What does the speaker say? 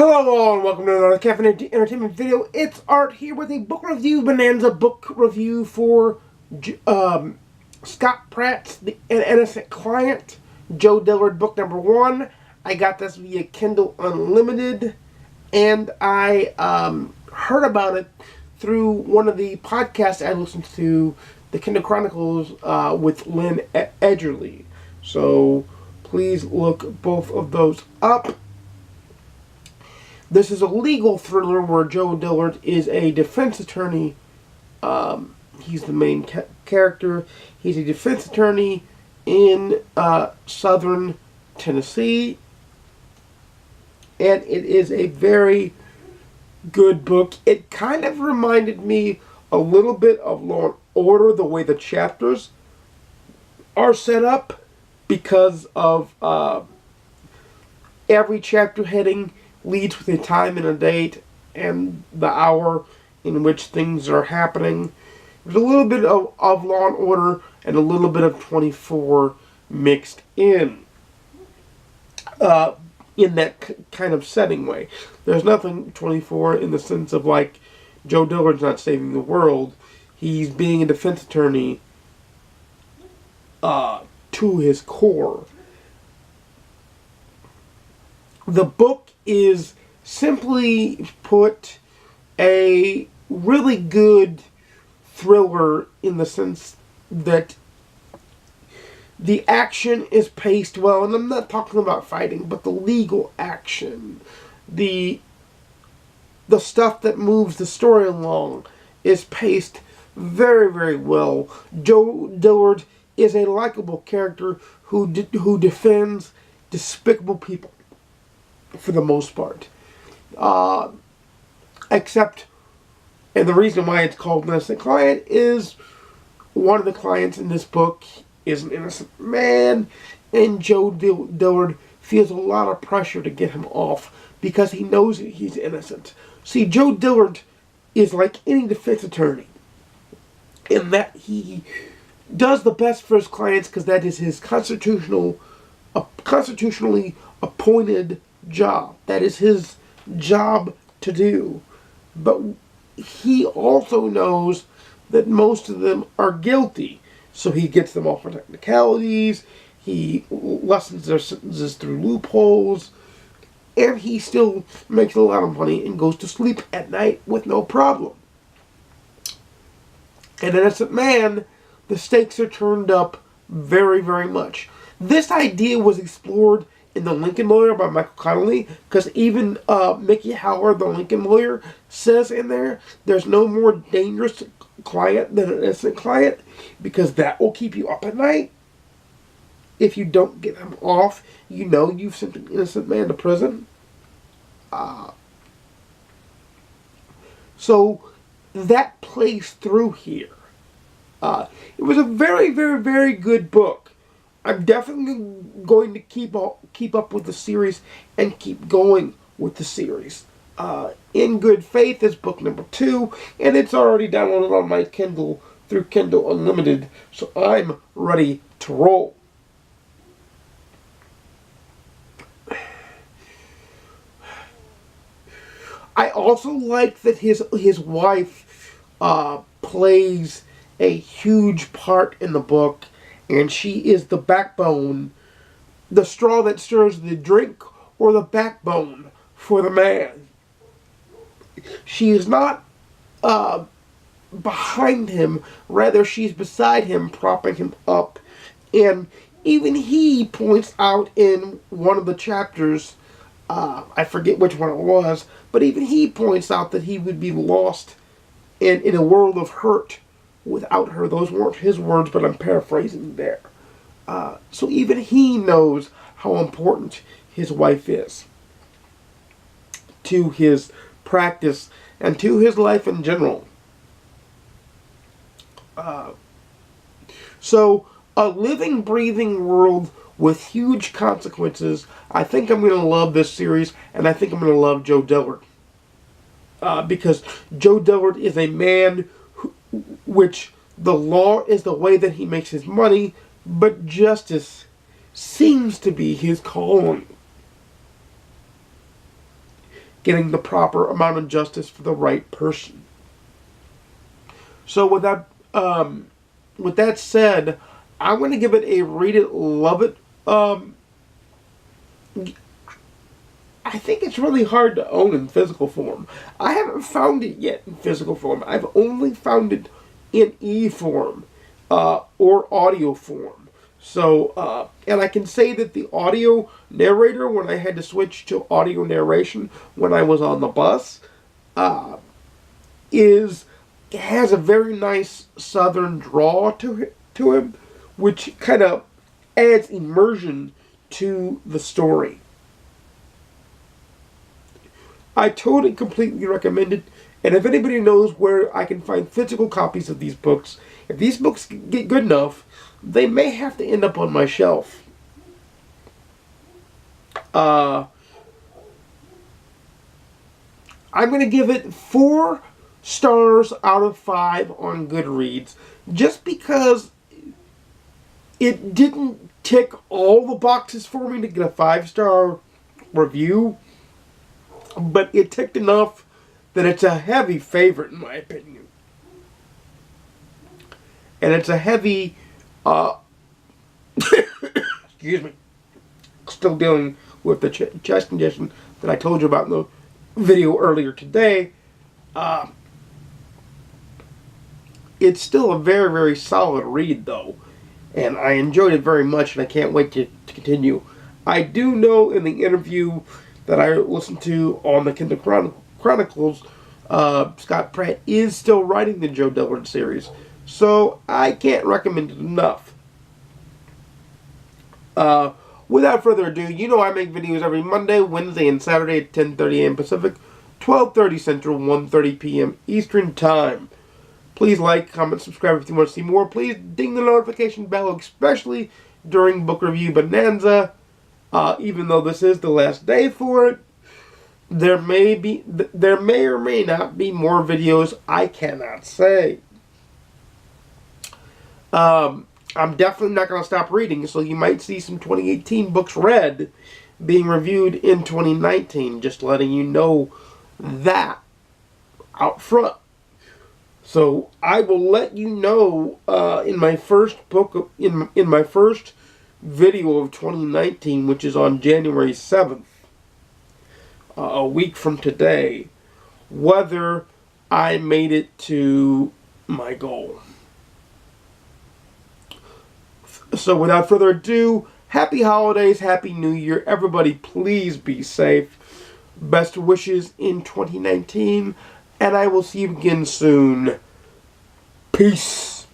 Hello all and welcome to another Caffeinated Entertainment video. It's Art here with a book review, Bonanza book review for Scott Pratt's An Innocent Client, Joe Dillard book number 1. I got this via Kindle Unlimited, and I heard about it through one of the podcasts I listened to, the Kindle Chronicles with Lynn Edgerly. So please look both of those up. This is a legal thriller where Joe Dillard is a defense attorney. He's the main character. He's a defense attorney in southern Tennessee. And it is a very good book. It kind of reminded me a little bit of Law and Order, the way the chapters are set up, because of every chapter heading leads with a time and a date and the hour in which things are happening. There's a little bit of Law and Order and a little bit of 24 mixed in that kind of setting way. There's nothing 24 in the sense of like Joe Dillard's not saving the world. He's being a defense attorney to his core. The book is, simply put, a really good thriller in the sense that the action is paced well, and I'm not talking about fighting, but the legal action, the stuff that moves the story along is paced very, very well. Joe Dillard is a likable character who defends despicable people, for the most part. Except, and the reason why it's called Innocent Client is one of the clients in this book is an innocent man, and Joe Dillard feels a lot of pressure to get him off because he knows that he's innocent. See, Joe Dillard is like any defense attorney in that he does the best for his clients because that is his constitutionally appointed job. That is his job to do. But he also knows that most of them are guilty. So he gets them off for technicalities. He lessens their sentences through loopholes. And he still makes a lot of money and goes to sleep at night with no problem. An innocent man, the stakes are turned up very, very much. This idea was explored in The Lincoln Lawyer by Michael Connelly, because even Mickey Howard, the Lincoln Lawyer, says in there, there's no more dangerous client than an innocent client, because that will keep you up at night. If you don't get him off, you know you've sent an innocent man to prison. So that plays through here. It was a very, very, very good book. I'm definitely going to keep up with the series and keep going with the series. In Good Faith is book number 2, and it's already downloaded on my Kindle through Kindle Unlimited, so I'm ready to roll. I also like that his wife plays a huge part in the book, and she is the backbone, the straw that stirs the drink, or the backbone for the man. She is not behind him, rather she's beside him, propping him up. And even he points out in one of the chapters, I forget which one it was, but even he points out that he would be lost in a world of hurt without her. Those weren't his words, but I'm paraphrasing there. So even he knows how important his wife is to his practice and to his life in general. So a living, breathing world with huge consequences. I think I'm going to love this series, and I think I'm going to love Joe Dillard. Because Joe Dillard is a man which the law is the way that he makes his money, but justice seems to be his calling. getting the proper amount of justice for the right person. So with that said, I'm going to give it a read it, love it. I think it's really hard to own in physical form. I haven't found it yet in physical form. I've only found it in e-form or audio form. So, and I can say that the audio narrator, when I had to switch to audio narration when I was on the bus, has a very nice southern draw to him, which kind of adds immersion to the story. I totally, completely recommend it. And if anybody knows where I can find physical copies of these books, if these books get good enough, they may have to end up on my shelf. I'm going to give it 4 stars out of 5 on GoodReads, just because it didn't tick all the boxes for me to get a 5-star review, but it ticked enough that it's a heavy favorite in my opinion. And it's a heavy, excuse me, still dealing with the chest condition that I told you about in the video earlier today. It's still a very, very solid read, though. And I enjoyed it very much, and I can't wait to continue. I do know in the interview that I listened to on the Kindle Chronicles, Scott Pratt is still writing the Joe Dillard series. So I can't recommend it enough. Without further ado, you know I make videos every Monday, Wednesday, and Saturday at 10:30 a.m. Pacific, 12:30 Central, 1:30 p.m. Eastern Time. Please like, comment, subscribe if you want to see more. Please ding the notification bell, especially during book review Bonanza. Even though this is the last day for it, there may or may not be more videos. I cannot say. I'm definitely not going to stop reading, so you might see some 2018 books read being reviewed in 2019. Just letting you know that out front. So I will let you know in my first book, in my first video of 2019, which is on January 7th, a week from today, whether I made it to my goal. So without further ado, happy holidays, happy new year. Everybody please be safe. Best wishes in 2019, and I will see you again soon. Peace.